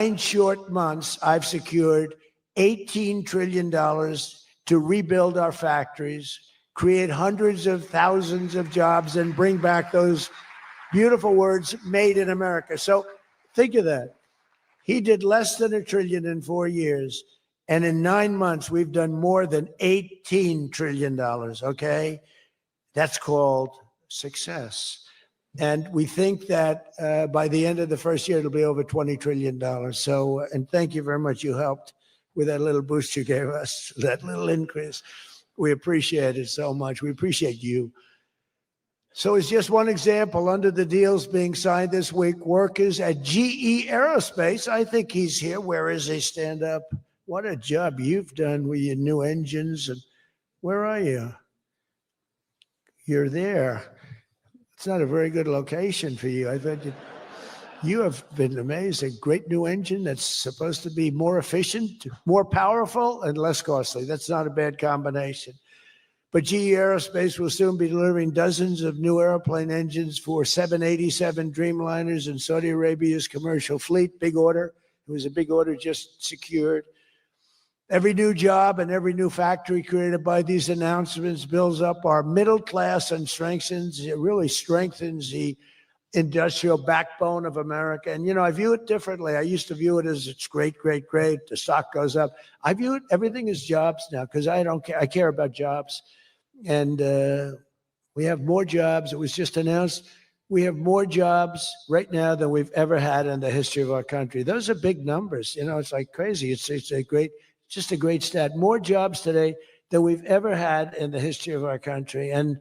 9 short months, I've secured $18 trillion to rebuild our factories, create hundreds of thousands of jobs, and bring back those beautiful words, made in America. So think of that. He did less than $1 trillion in 4 years. And in 9 months, we've done more than $18 trillion, okay? That's called success. And we think that by the end of the first year, it'll be over $20 trillion. So, and thank you very much. You helped with that little boost you gave us, that little increase. We appreciate it so much. We appreciate you. So it's just one example. Under the deals being signed this week, workers at GE Aerospace, I think he's here. Where is he? Stand up. What a job you've done with your new engines. And where are you? You're there. It's not a very good location for you. I thought you have been amazing. Great new engine that's supposed to be more efficient, more powerful, and less costly. That's not a bad combination. But GE Aerospace will soon be delivering dozens of new airplane engines for 787 Dreamliners in Saudi Arabia's commercial fleet. Big order. It was a big order just secured. Every new job and every new factory created by these announcements builds up our middle class and really strengthens the industrial backbone of America. And, you know, I view it differently. I used to view it as it's great, great, great. The stock goes up. I view it, everything as jobs now because I don't care. I care about jobs. And we have more jobs. It was just announced. We have more jobs right now than we've ever had in the history of our country. Those are big numbers. You know, it's like crazy. It's just a great stat. More jobs today than we've ever had in the history of our country. And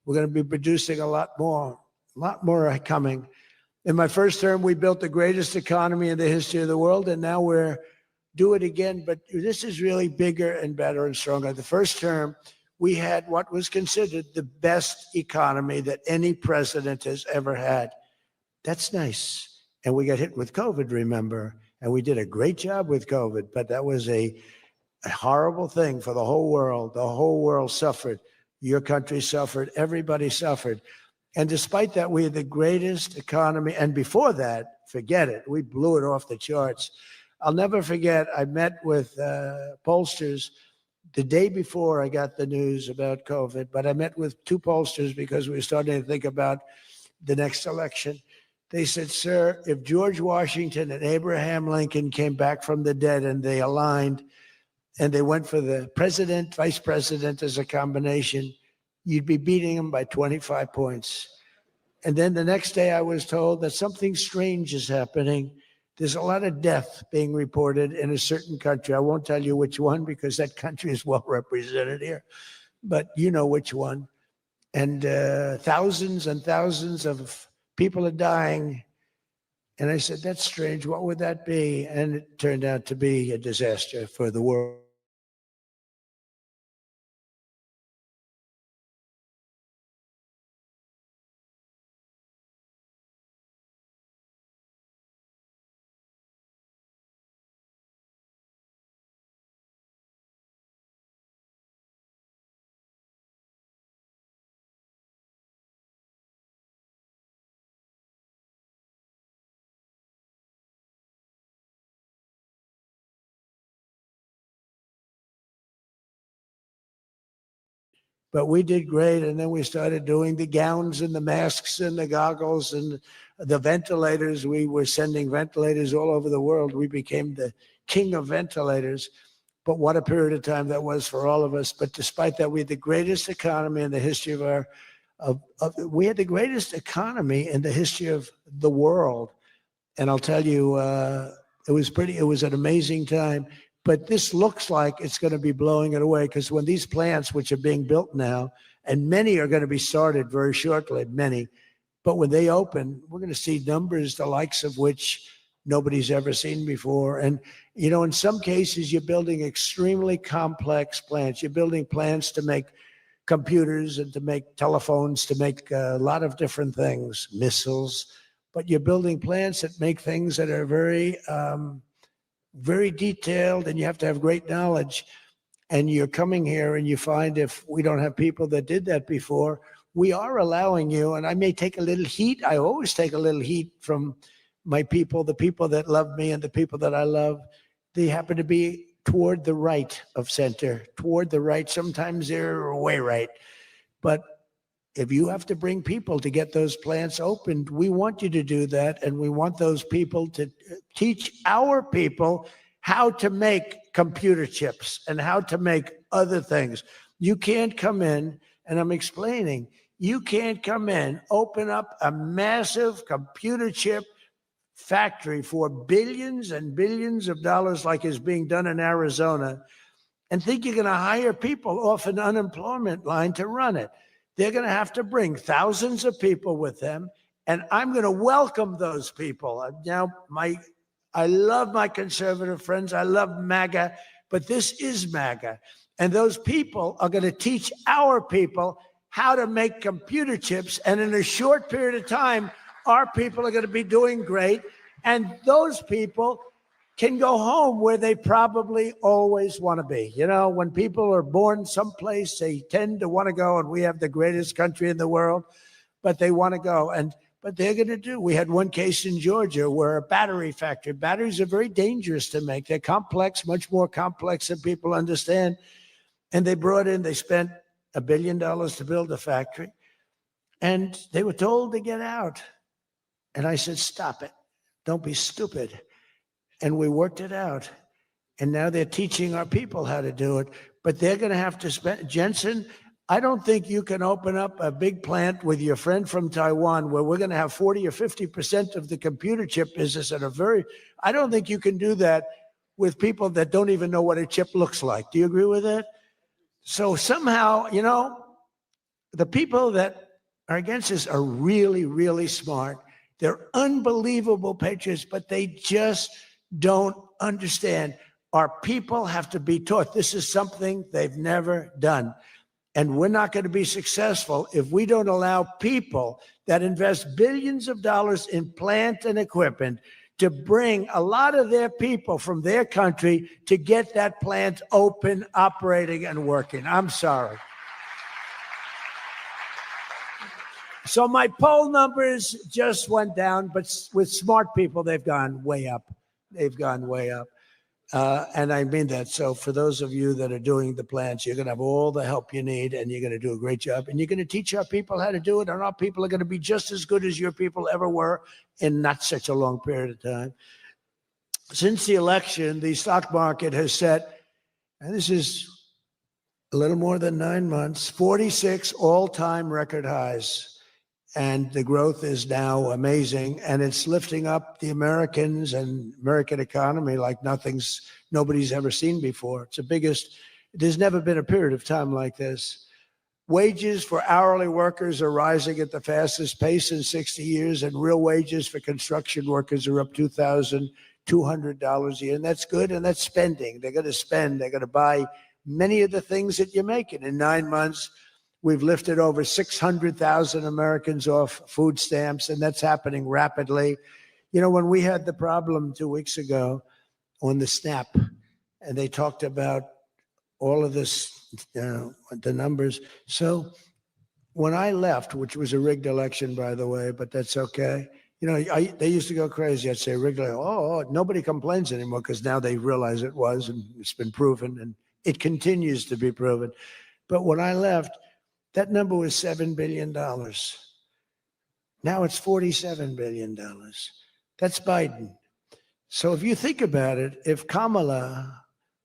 we're going to be producing a lot more are coming. In my first term, we built the greatest economy in the history of the world, and now we're do it again. But this is really bigger and better and stronger. The first term, we had what was considered the best economy that any president has ever had. That's nice. And we got hit with COVID, remember? And we did a great job with COVID, but that was a horrible thing for the whole world. The whole world suffered. Your country suffered. Everybody suffered. And despite that, we had the greatest economy. And before that, forget it. We blew it off the charts. I'll never forget, I met with pollsters the day before I got the news about COVID, but I met with 2 pollsters because we were starting to think about the next election. They said, sir, if George Washington and Abraham Lincoln came back from the dead and they aligned and they went for the president, vice president as a combination, you'd be beating them by 25 points. And then the next day I was told that something strange is happening. There's a lot of death being reported in a certain country. I won't tell you which one because that country is well represented here, but you know which one. And thousands and thousands of people are dying. And I said, that's strange. What would that be? And it turned out to be a disaster for the world. But we did great. And then we started doing the gowns and the masks and the goggles and the ventilators. We were sending ventilators all over the world. We became the king of ventilators. But what a period of time that was for all of us. But despite that, we had the greatest economy in the history of our, we had the greatest economy in the history of the world. And I'll tell you, it was an amazing time. But this looks like it's going to be blowing it away because when these plants, which are being built now, and many are going to be started very shortly, many, but when they open, we're going to see numbers the likes of which nobody's ever seen before. And, you know, in some cases, you're building extremely complex plants. You're building plants to make computers and to make telephones, to make a lot of different things, missiles. But you're building plants that make things that are very detailed, and you have to have great knowledge. And you're coming here and you find if we don't have people that did that before, we are allowing you, and I may take a little heat. I always take a little heat from my people, the people that love me and the people that I love, they happen to be toward the right of center, toward the right. Sometimes they're way right. But if you have to bring people to get those plants opened, we want you to do that. And we want those people to teach our people how to make computer chips and how to make other things. You can't come in, and I'm explaining, you can't come in, open up a massive computer chip factory for billions and billions of dollars like is being done in Arizona and think you're going to hire people off an unemployment line to run it. They're going to have to bring thousands of people with them, and I'm going to welcome those people. Now, I love my conservative friends. I love MAGA, but this is MAGA. And those people are going to teach our people how to make computer chips. And in a short period of time, our people are going to be doing great. And those people can go home where they probably always want to be. You know, when people are born someplace, they tend to want to go, and we have the greatest country in the world, but they want to go. But they're going to do. We had one case in Georgia where a battery factory, batteries are very dangerous to make. They're complex, much more complex than people understand. And they spent $1 billion to build a factory. And they were told to get out. And I said, stop it. Don't be stupid. And we worked it out. And now they're teaching our people how to do it. But they're going to have to spend, Jensen, I don't think you can open up a big plant with your friend from Taiwan where we're going to have 40 or 50% of the computer chip business at I don't think you can do that with people that don't even know what a chip looks like. Do you agree with that? So somehow, you know, the people that are against this are really, really smart. They're unbelievable patriots, but they just don't understand. Our people have to be taught. This is something they've never done. And we're not going to be successful if we don't allow people that invest billions of dollars in plant and equipment to bring a lot of their people from their country to get that plant open, operating, and working. I'm sorry. So my poll numbers just went down, but with smart people, they've gone way up. They've gone way up. And I mean that. So for those of you that are doing the plants, you're going to have all the help you need, and you're going to do a great job. And you're going to teach our people how to do it, and our people are going to be just as good as your people ever were in not such a long period of time. Since the election, the stock market has set, and this is a little more than 9 months, 46 all-time record highs. And the growth is now amazing, and it's lifting up the Americans and American economy like nobody's ever seen before. It's the biggest. There's never been a period of time like this. Wages for hourly workers are rising at the fastest pace in 60 years, and real wages for construction workers are up $2,200 a year, and that's good, and that's spending. They're going to spend. They're going to buy many of the things that you're making. In 9 months, we've lifted over 600,000 Americans off food stamps, and that's happening rapidly. You know, when we had the problem 2 weeks ago on the SNAP, and they talked about all of this, the numbers. So when I left, which was a rigged election, by the way, but that's okay. You know, they used to go crazy. I'd say rigged, nobody complains anymore because now they realize it was, and it's been proven, and it continues to be proven. But when I left, that number was $7 billion. Now it's $47 billion. That's Biden. So if you think about it, if Kamala,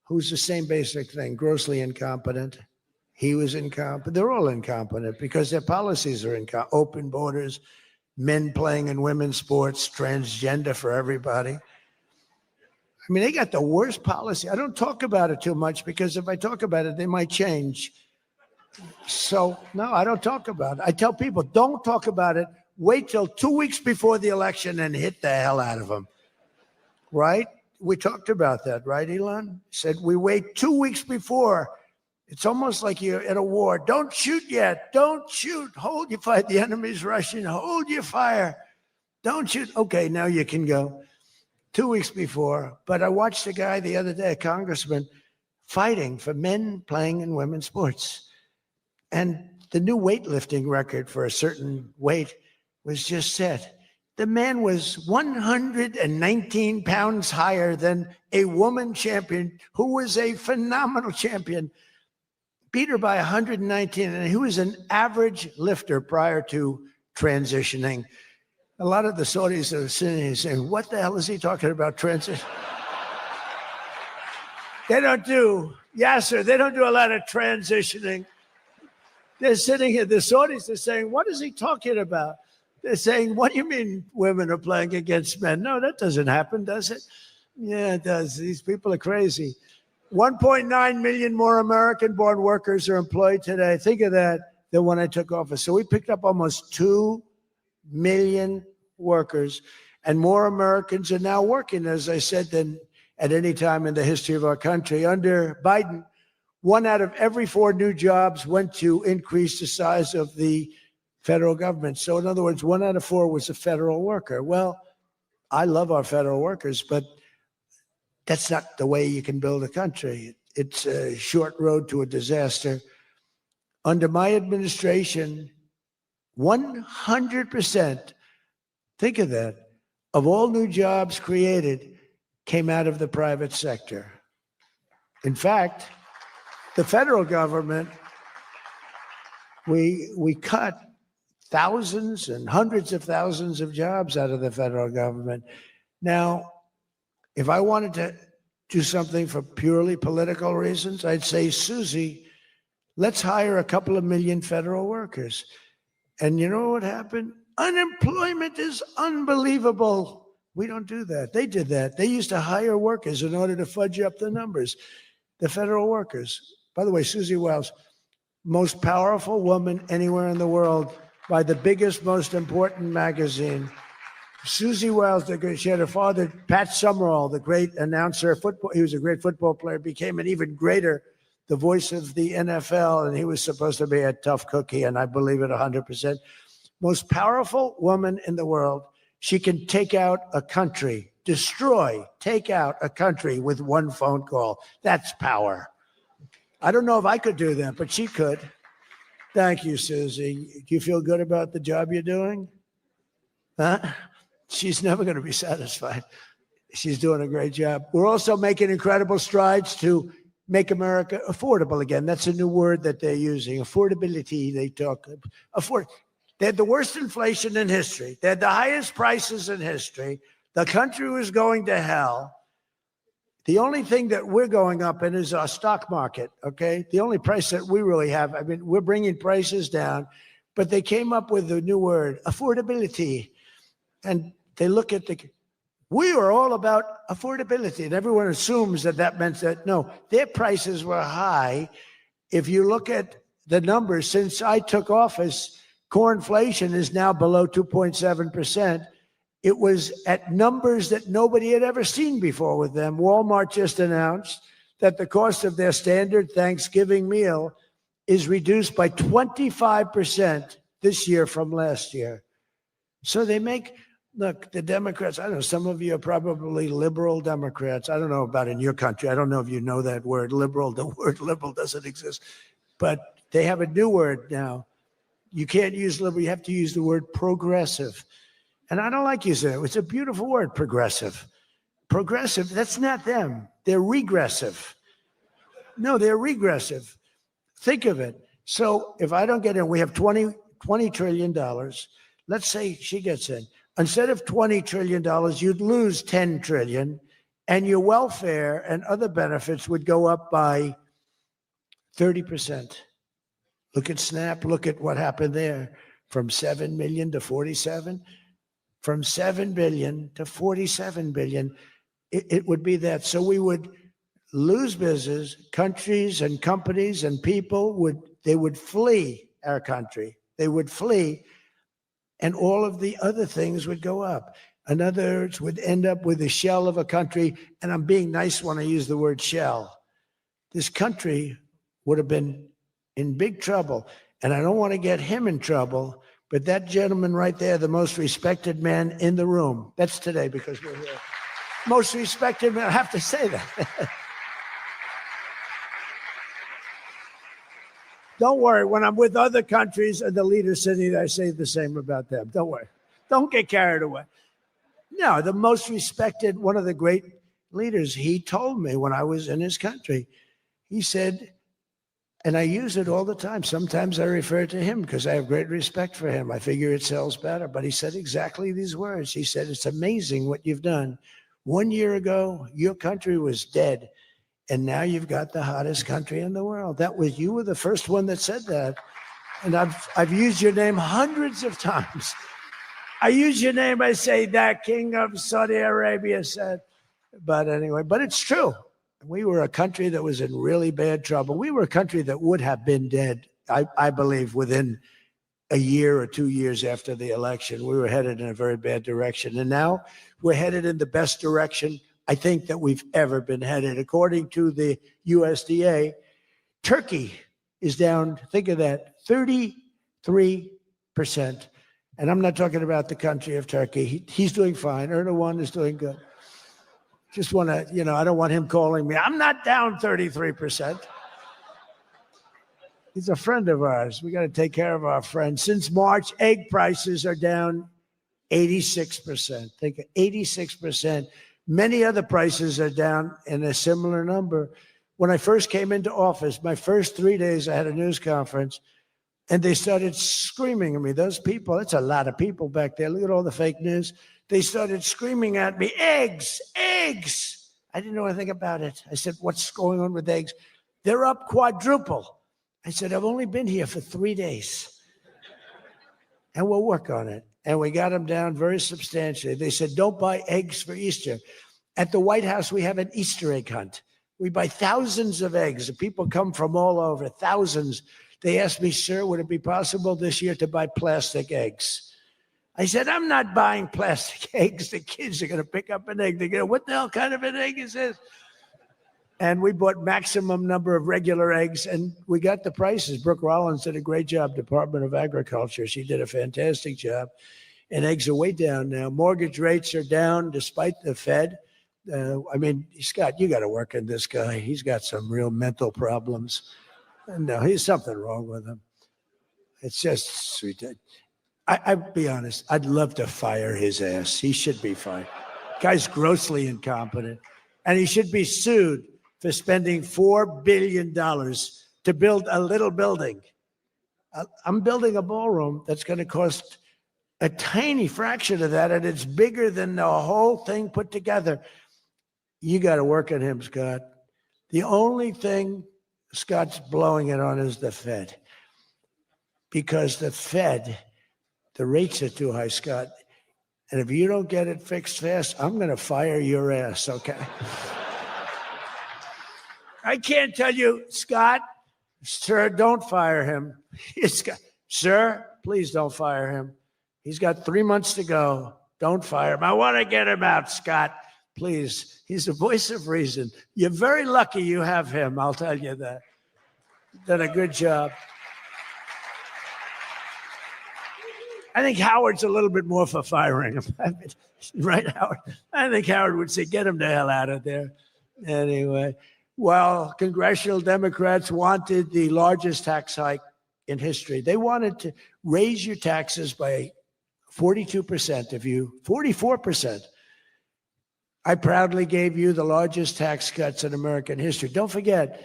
who's the same basic thing, grossly incompetent, he was incompetent, they're all incompetent because their policies are incompetent. Open borders, men playing in women's sports, transgender for everybody. I mean, they got the worst policy. I don't talk about it too much because if I talk about it, they might change. So, no, I don't talk about it. I tell people, don't talk about it. Wait till 2 weeks before the election and hit the hell out of them. Right? We talked about that, right, Elon? Said we wait 2 weeks before. It's almost like you're at a war. Don't shoot yet. Don't shoot. Hold your fire. The enemy's rushing. Hold your fire. Don't shoot. Okay, now you can go. 2 weeks before. But I watched a guy the other day, a congressman, fighting for men playing in women's sports. And the new weightlifting record for a certain weight was just set. The man was 119 pounds higher than a woman champion who was a phenomenal champion. Beat her by 119, and he was an average lifter prior to transitioning. A lot of the Saudis are sitting here saying, what the hell is he talking about transition? They don't do, Yasser, they don't do a lot of transitioning. They're sitting here, the Saudis are saying, what is he talking about? They're saying, what do you mean women are playing against men? No, that doesn't happen, does it? Yeah, it does. These people are crazy. 1.9 million more American-born workers are employed today. Think of that than when I took office. So we picked up almost 2 million workers, and more Americans are now working, as I said, than at any time in the history of our country. Under Biden, 1 out of every 4 new jobs went to increase the size of the federal government. So in other words, 1 out of 4 was a federal worker. Well, I love our federal workers, but that's not the way you can build a country. It's a short road to a disaster. Under my administration, 100%, think of that, of all new jobs created came out of the private sector. In fact, the federal government, we cut thousands and hundreds of thousands of jobs out of the federal government. Now, if I wanted to do something for purely political reasons, I'd say, Susie, let's hire a couple of million federal workers. And you know what happened? Unemployment is unbelievable. We don't do that. They did that. They used to hire workers in order to fudge up the numbers, the federal workers. By the way, Susie Wiles, most powerful woman anywhere in the world by the biggest, most important magazine. Susie Wiles, she had a father, Pat Summerall, the great announcer, football. He was a great football player, became an even greater, the voice of the NFL, and he was supposed to be a tough cookie, and I believe it 100%. Most powerful woman in the world. She can take out a country, take out a country with one phone call. That's power. I don't know if I could do that, but she could. Thank you, Susie. Do you feel good about the job you're doing? Huh? She's never going to be satisfied. She's doing a great job. We're also making incredible strides to make America affordable again. That's a new word that they're using. Affordability, they talk. They had the worst inflation in history. They had the highest prices in history. The country was going to hell. The only thing that we're going up in is our stock market, okay? The only price that we really have, I mean, we're bringing prices down, but they came up with a new word, affordability. And they look at we were all about affordability, and everyone assumes that that meant that, no, their prices were high. If you look at the numbers, since I took office, core inflation is now below 2.7%. It was at numbers that nobody had ever seen before with them. Walmart just announced that the cost of their standard Thanksgiving meal is reduced by 25% this year from last year. So they make, look, the Democrats, I don't know, some of you are probably liberal Democrats. I don't know about in your country. I don't know if you know that word, liberal. The word liberal doesn't exist. But they have a new word now. You can't use liberal. You have to use the word progressive. And I don't like using it. It's a beautiful word, progressive. Progressive, that's not them. They're regressive. No, they're regressive. Think of it. So if I don't get in, we have $20 trillion. Let's say she gets in. Instead of $20 trillion, you'd lose $10 trillion, and your welfare and other benefits would go up by 30%. Look at SNAP. Look at what happened there. From 7 million to 47. From 7 billion to 47 billion, it would be that. So we would lose business, countries and companies and people would flee our country. They would flee, and all of the other things would go up. In other words, would end up with a shell of a country, and I'm being nice when I use the word shell. This country would have been in big trouble, and I don't want to get him in trouble, but that gentleman right there, the most respected man in the room, that's today because we're here. Most respected man, I have to say that. Don't worry, when I'm with other countries and the leaders sitting there, I say the same about them. Don't worry. Don't get carried away. No, the most respected, one of the great leaders, he told me when I was in his country, he said, and I use it all the time. Sometimes I refer to him because I have great respect for him. I figure it sells better. But he said exactly these words. He said, it's amazing what you've done. 1 year ago, your country was dead. And now you've got the hottest country in the world. You were the first one that said that. And I've used your name hundreds of times. I use your name, I say, that King of Saudi Arabia said. But anyway, but it's true. We were a country that was in really bad trouble. We were a country that would have been dead, I believe, within a year or 2 years after the election. We were headed in a very bad direction. And now we're headed in the best direction, I think, that we've ever been headed. According to the USDA, Turkey is down, think of that, 33%. And I'm not talking about the country of Turkey. He's doing fine. Erdogan is doing good. Just want to, I don't want him calling me. I'm not down 33%. He's a friend of ours. We got to take care of our friends. Since March, egg prices are down 86%. Think 86%. Many other prices are down in a similar number. When I first came into office, my first 3 days, I had a news conference, and they started screaming at me. Those people, it's a lot of people back there. Look at all the fake news. They started screaming at me, eggs, eggs. I didn't know anything about it. I said, what's going on with eggs? They're up quadruple. I said, I've only been here for 3 days. And we'll work on it. And we got them down very substantially. They said, don't buy eggs for Easter. At the White House, we have an Easter egg hunt. We buy thousands of eggs. People come from all over, thousands. They asked me, sir, would it be possible this year to buy plastic eggs? I said, I'm not buying plastic eggs. The kids are going to pick up an egg. They're going to, what the hell kind of an egg is this? And we bought maximum number of regular eggs, and we got the prices. Brooke Rollins did a great job, Department of Agriculture. She did a fantastic job. And eggs are way down now. Mortgage rates are down despite the Fed. Scott, you got to work on this guy. He's got some real mental problems. And no, he's something wrong with him. It's just sweet. I'd be honest. I'd love to fire his ass. He should be fired. Guy's grossly incompetent. And he should be sued for spending $4 billion to build a little building. I'm building a ballroom that's going to cost a tiny fraction of that, and it's bigger than the whole thing put together. You got to work on him, Scott. The only thing Scott's blowing it on is the Fed. Because the Fed, the rates are too high, Scott. And if you don't get it fixed fast, I'm going to fire your ass, okay? I can't tell you, Scott, sir, don't fire him. Sir, please don't fire him. He's got 3 months to go. Don't fire him. I want to get him out, Scott. Please. He's the voice of reason. You're very lucky you have him, I'll tell you that. Done a good job. I think Howard's a little bit more for firing him. Right, Howard? I think Howard would say, get him the hell out of there. Anyway, well, congressional Democrats wanted the largest tax hike in history. They wanted to raise your taxes by 42%, 44%. I proudly gave you the largest tax cuts in American history. Don't forget,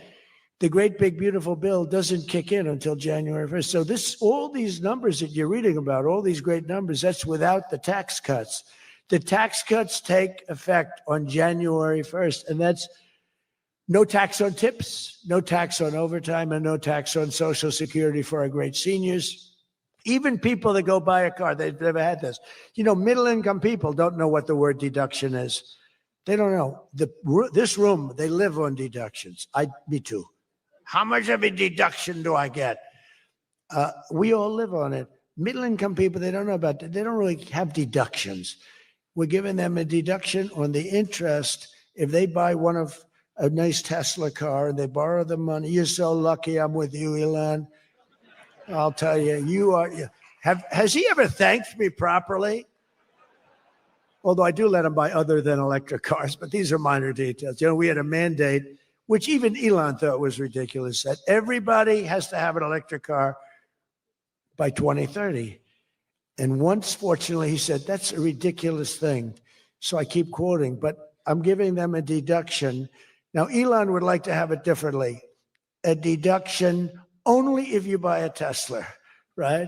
the great big beautiful bill doesn't kick in until January 1st. So all these numbers that you're reading about, all these great numbers, that's without the tax cuts. The tax cuts take effect on January 1st, and that's no tax on tips, no tax on overtime, and no tax on Social Security for our great seniors. Even people that go buy a car, they've never had this. Middle-income people don't know what the word deduction is. They don't know. This room, they live on deductions. Me too. How much of a deduction do I get? We all live on it. Middle-income people, they don't know about that. They don't really have deductions. We're giving them a deduction on the interest if they buy a nice Tesla car and they borrow the money. You're so lucky I'm with you, Elon. I'll tell you, has he ever thanked me properly? Although I do let him buy other than electric cars, but these are minor details. We had a mandate, which even Elon thought was ridiculous, that everybody has to have an electric car by 2030. And once, fortunately, he said, that's a ridiculous thing. So I keep quoting, but I'm giving them a deduction. Now, Elon would like to have it differently. A deduction only if you buy a Tesla, right?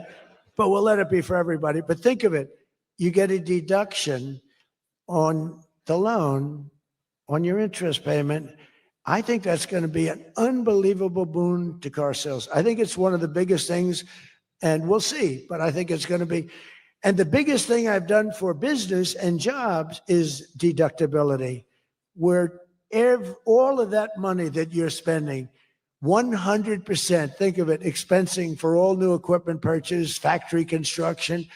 But we'll let it be for everybody. But think of it. You get a deduction on the loan, on your interest payment. I think that's going to be an unbelievable boon to car sales. I think it's one of the biggest things, and we'll see, but I think it's going to be. And the biggest thing I've done for business and jobs is deductibility, where all of that money that you're spending, 100%, think of it, expensing for all new equipment purchase, factory construction,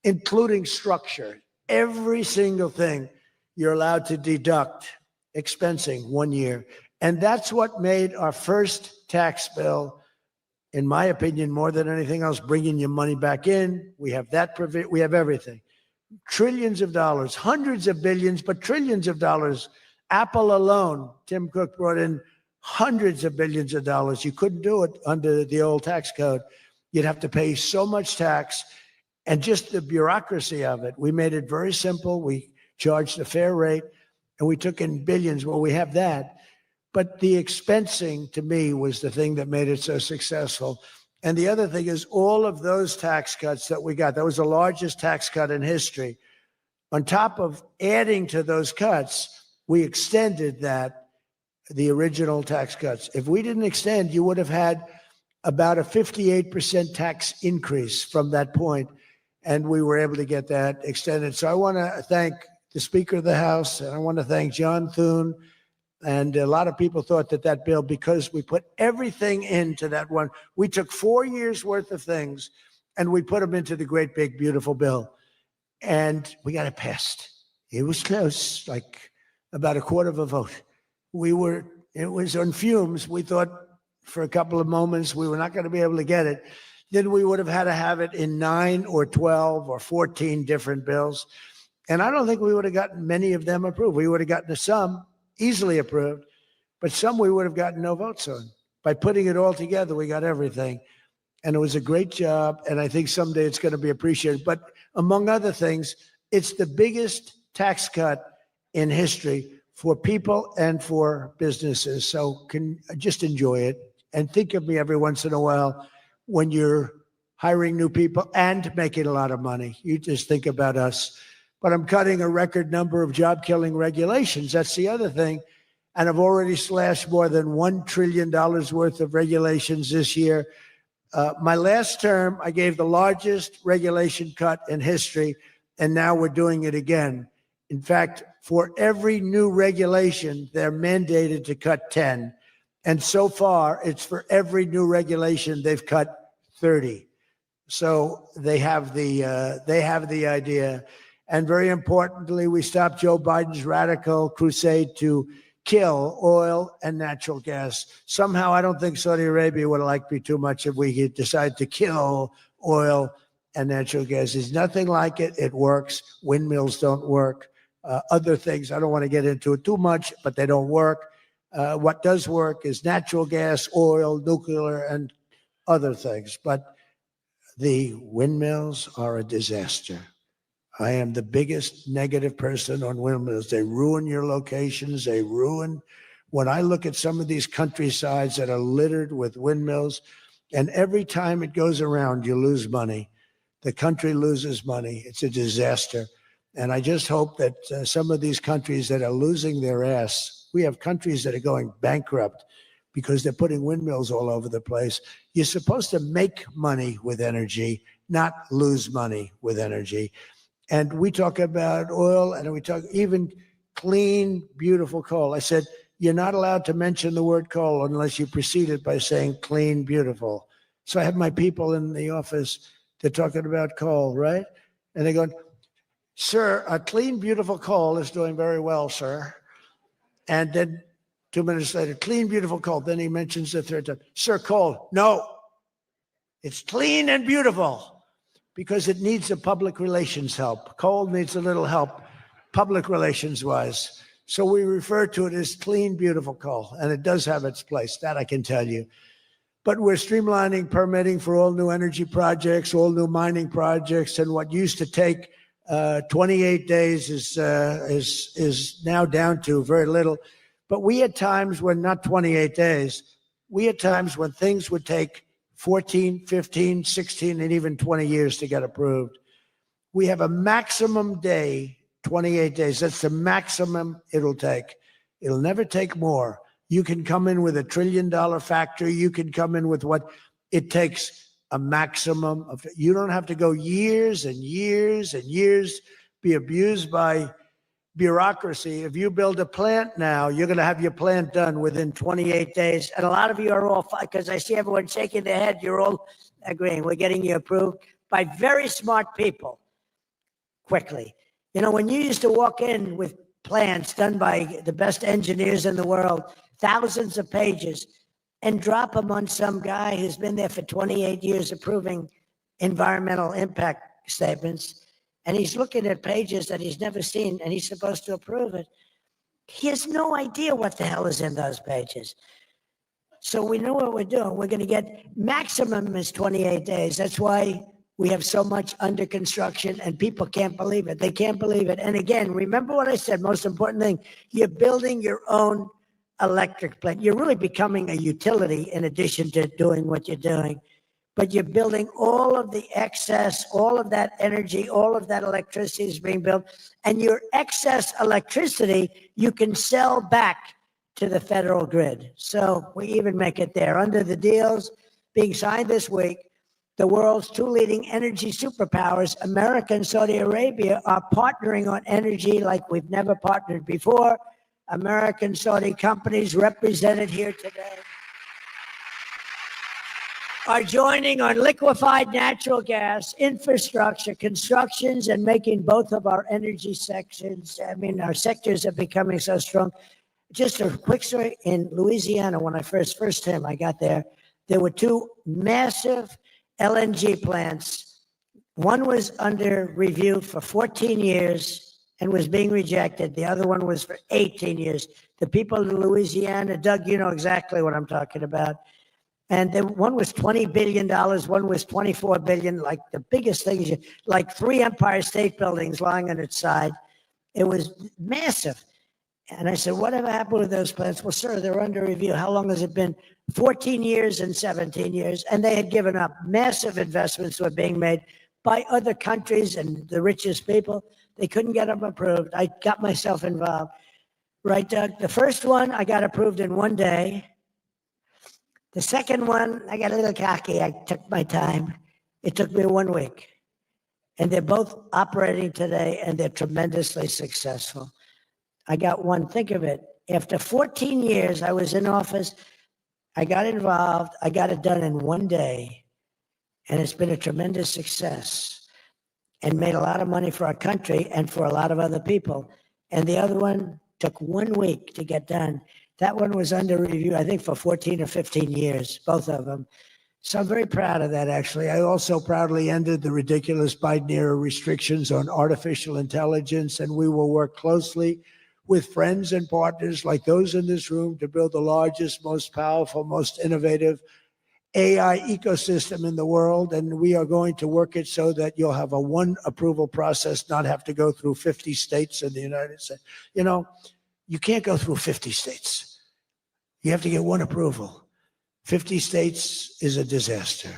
including structure. Every single thing you're allowed to deduct expensing 1 year. And that's what made our first tax bill, in my opinion, more than anything else, bringing your money back in. We have that, we have everything. Trillions of dollars, hundreds of billions, but trillions of dollars. Apple alone, Tim Cook brought in hundreds of billions of dollars. You couldn't do it under the old tax code. You'd have to pay so much tax, and just the bureaucracy of it. We made it very simple. We charged a fair rate, and we took in billions. Well, we have that. But the expensing, to me, was the thing that made it so successful. And the other thing is all of those tax cuts that we got, that was the largest tax cut in history. On top of adding to those cuts, we extended the original tax cuts. If we didn't extend, you would have had about a 58% tax increase from that point. And we were able to get that extended. So I want to thank the Speaker of the House, and I want to thank John Thune. And a lot of people thought that bill, because we put everything into that one, we took 4 years worth of things and we put them into the great big beautiful bill, and we got it passed. It was close, like about a quarter of a vote. It was on fumes. We thought for a couple of moments we were not going to be able to get it. Then we would have had to have it in 9 or 12 or 14 different bills. And I don't think we would have gotten many of them approved. We would have gotten some easily approved, but some we would have gotten no votes on. By putting it all together, we got everything. And it was a great job, and I think someday it's going to be appreciated. But among other things, it's the biggest tax cut in history for people and for businesses. So just enjoy it, and think of me every once in a while when you're hiring new people and making a lot of money. You just think about us. But I'm cutting a record number of job-killing regulations. That's the other thing. And I've already slashed more than $1 trillion worth of regulations this year. My last term, I gave the largest regulation cut in history, and now we're doing it again. In fact, for every new regulation, they're mandated to cut 10. And so far, it's for every new regulation, they've cut 30. So they have the idea. And very importantly, we stopped Joe Biden's radical crusade to kill oil and natural gas. Somehow, I don't think Saudi Arabia would like me too much if we decide to kill oil and natural gas. There's nothing like it. It works. Windmills don't work. Other things, I don't want to get into it too much, but they don't work. What does work is natural gas, oil, nuclear, and other things. But the windmills are a disaster. I am the biggest negative person on windmills. They ruin your locations. They ruin. When I look at some of these countrysides that are littered with windmills, and every time it goes around, you lose money. The country loses money. It's a disaster. And I just hope that some of these countries that are losing their ass, we have countries that are going bankrupt because they're putting windmills all over the place. You're supposed to make money with energy, not lose money with energy. And we talk about oil, and we talk even clean, beautiful coal. I said, you're not allowed to mention the word coal unless you precede it by saying clean, beautiful. So I have my people in the office, they're talking about coal, right? And they're going, sir, a clean, beautiful coal is doing very well, sir. And then 2 minutes later, clean, beautiful coal. Then he mentions the third time, sir, coal. No, it's clean and beautiful. Because it needs a public relations help. Coal needs a little help, public relations wise. So we refer to it as clean, beautiful coal. And it does have its place, that I can tell you. But we're streamlining permitting for all new energy projects, all new mining projects, and what used to take 28 days is now down to very little. But we had times when, not 28 days, we had times when things would take 14, 15, 16, and even 20 years to get approved. We have a maximum day, 28 days. That's the maximum it'll take. It'll never take more. You can come in with $1 trillion factory. You can come in with what it takes, a maximum of. You don't have to go years and years and years, be abused by bureaucracy. If you build a plant now, you're going to have your plant done within 28 days. And a lot of you are all, because I see everyone shaking their head, you're all agreeing. We're getting you approved by very smart people quickly. You know, when you used to walk in with plans done by the best engineers in the world, thousands of pages, and drop them on some guy who's been there for 28 years approving environmental impact statements, and he's looking at pages that he's never seen, and he's supposed to approve it. He has no idea what the hell is in those pages. So we know what we're doing. We're going to get maximum is 28 days. That's why we have so much under construction, and people can't believe it. They can't believe it. And again, remember what I said, most important thing, you're building your own electric plant. You're really becoming a utility in addition to doing what you're doing. But you're building all of the excess, all of that energy, all of that electricity is being built. And your excess electricity, you can sell back to the federal grid. So we even make it there. Under the deals being signed this week, the world's two leading energy superpowers, America and Saudi Arabia, are partnering on energy like we've never partnered before. American Saudi companies represented here today are joining on liquefied natural gas, infrastructure, constructions, and making both of our energy sections. I mean, our sectors are becoming so strong. Just a quick story. In Louisiana, when I first time I got there, there were two massive LNG plants. One was under review for 14 years and was being rejected. The other one was for 18 years. The people in Louisiana, Doug, you know exactly what I'm talking about. And then one was $20 billion, one was $24 billion, like the biggest things, like 3 Empire State Buildings lying on its side. It was massive. And I said, whatever happened with those plants? Well, sir, they're under review. How long has it been? 14 years and 17 years. And they had given up. Massive investments were being made by other countries and the richest people. They couldn't get them approved. I got myself involved. Right, Doug? The first one, I got approved in 1 day. The second one, I got a little cocky. I took my time. It took me 1 week. And they're both operating today, and they're tremendously successful. I got one, think of it. After 14 years, I was in office. I got involved. I got it done in 1 day. And it's been a tremendous success and made a lot of money for our country and for a lot of other people. And the other one took 1 week to get done. That one was under review, I think, for 14 or 15 years, both of them. So I'm very proud of that, actually. I also proudly ended the ridiculous Biden-era restrictions on artificial intelligence, and we will work closely with friends and partners like those in this room to build the largest, most powerful, most innovative AI ecosystem in the world. And we are going to work it so that you'll have a one approval process, not have to go through 50 states in the United States. You know, you can't go through 50 states. You have to get one approval. 50 states is a disaster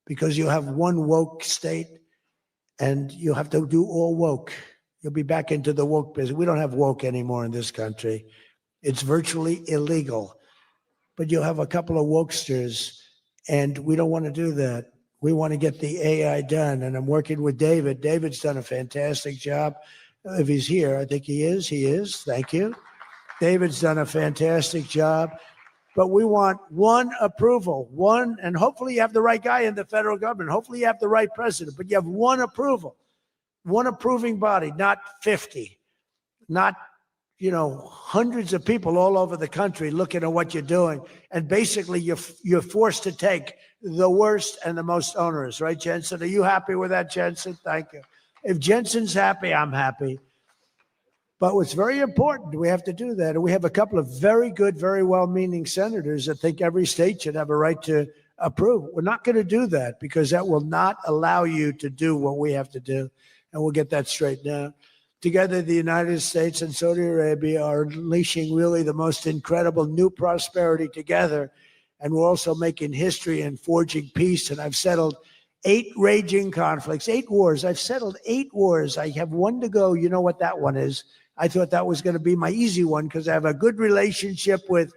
because you have one woke state and you have to do all woke. You'll be back into the woke business. We don't have woke anymore in this country. It's virtually illegal. But you'll have a couple of wokesters, and we don't want to do that. We want to get the AI done, and I'm working with David. David's done a fantastic job. If he's here, I think he is. He is. Thank you. David's done a fantastic job. But we want one approval, one, and hopefully you have the right guy in the federal government. Hopefully you have the right president, but you have one approval. One approving body, not 50, not, you know, hundreds of people all over the country looking at what you're doing. And basically you're forced to take the worst and the most onerous, right, Jensen? Are you happy with that, Jensen? Thank you. If Jensen's happy, I'm happy. But what's very important, we have to do that. And we have a couple of very good, very well-meaning senators that think every state should have a right to approve. We're not going to do that because that will not allow you to do what we have to do. And we'll get that straightened out. Together, the United States and Saudi Arabia are unleashing really the most incredible new prosperity together. And we're also making history and forging peace. And I've settled 8 raging conflicts, 8 wars. I've settled 8 wars. I have 1 to go. You know what that one is. I thought that was going to be my easy one because I have a good relationship with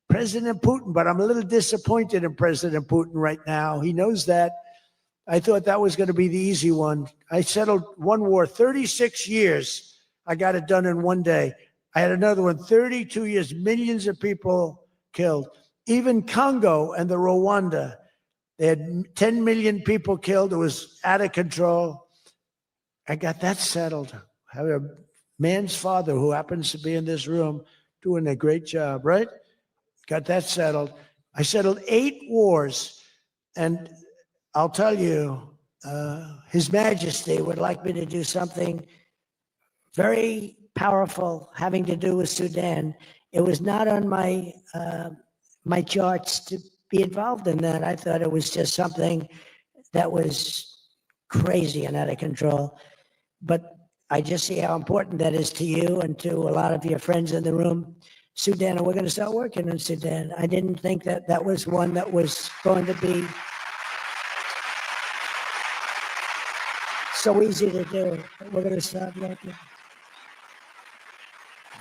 President Putin, but I'm a little disappointed in President Putin right now. He knows that. I thought that was going to be the easy one. I settled 1 war, 36 years. I got it done in 1 day. I had another one, 32 years, millions of people killed. Even Congo and the Rwanda, they had 10 million people killed. It was out of control. I got that settled. I have a man's father who happens to be in this room doing a great job, right? Got that settled. I settled 8 wars. And I'll tell you, His Majesty would like me to do something very powerful having to do with Sudan. It was not on my my charts to be involved in that. I thought it was just something that was crazy and out of control. But I just see how important that is to you and to a lot of your friends in the room. Sudan, and we're going to start working in Sudan. I didn't think that that was one that was going to be so easy to do. We're going to start working.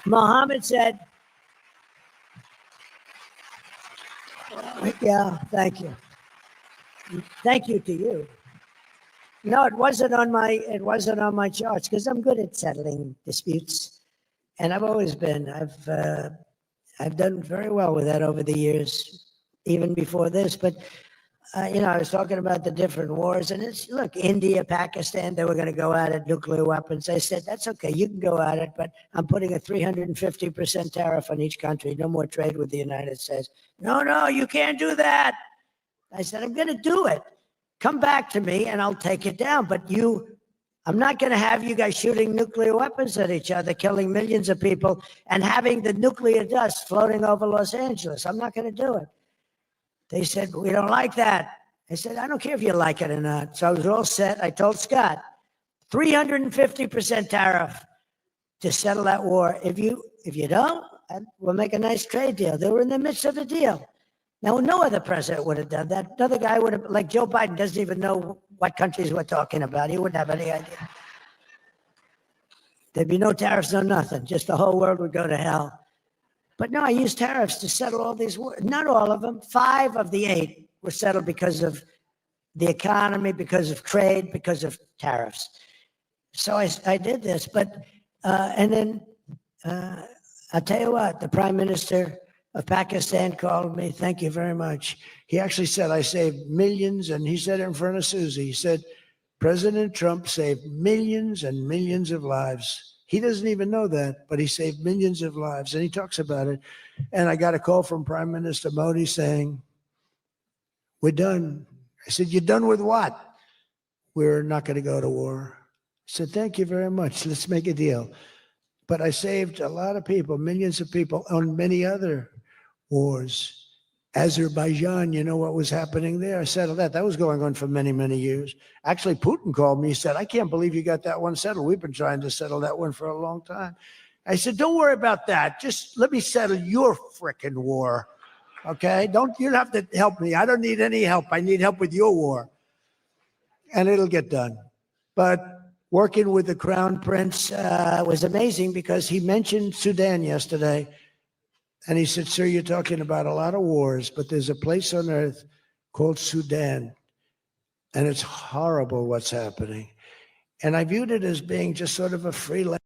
Mohammed said, yeah, thank you. Thank you to you. No, it wasn't on my charts because I'm good at settling disputes. And I've always been. I've done very well with that over the years, even before this. But you know, I was talking about the different wars, and it's, look, India, Pakistan, they were going to go at it, nuclear weapons. I said, that's okay, you can go at it, but I'm putting a 350% tariff on each country. No more trade with the United States. No, you can't do that. I said, I'm going to do it. Come back to me and I'll take it down. But I'm not going to have you guys shooting nuclear weapons at each other, killing millions of people, and having the nuclear dust floating over Los Angeles. I'm not going to do it. They said, we don't like that. I said, I don't care if you like it or not. So I was all set. I told Scott, 350% tariff to settle that war. If you don't, we'll make a nice trade deal. They were in the midst of the deal. Now, no other president would have done that. Another guy would have, like Joe Biden, doesn't even know what countries we're talking about. He wouldn't have any idea. There'd be no tariffs, no nothing. Just the whole world would go to hell. But no, I used tariffs to settle all these wars. Not all of them. 5 of the 8 were settled because of the economy, because of trade, because of tariffs. So I did this. But, and then I'll tell you what, the Prime Minister of Pakistan called me. Thank you very much. He actually said, I saved millions, and he said it in front of Susie. He said, President Trump saved millions and millions of lives. He doesn't even know that, but he saved millions of lives, and he talks about it. And I got a call from Prime Minister Modi saying, we're done. I said, you're done with what? We're not going to go to war. I said, thank you very much. Let's make a deal. But I saved a lot of people, millions of people, on many other wars. Azerbaijan, you know what was happening there? I settled that. That was going on for many, many years. Actually, Putin called me. He said, I can't believe you got that one settled. We've been trying to settle that one for a long time. I said, don't worry about that. Just let me settle your frickin' war. Okay? You don't have to help me. I don't need any help. I need help with your war. And it'll get done. But working with the Crown Prince was amazing because he mentioned Sudan yesterday. And he said, sir, you're talking about a lot of wars, but there's a place on earth called Sudan. And it's horrible what's happening. And I viewed it as being just sort of a free land.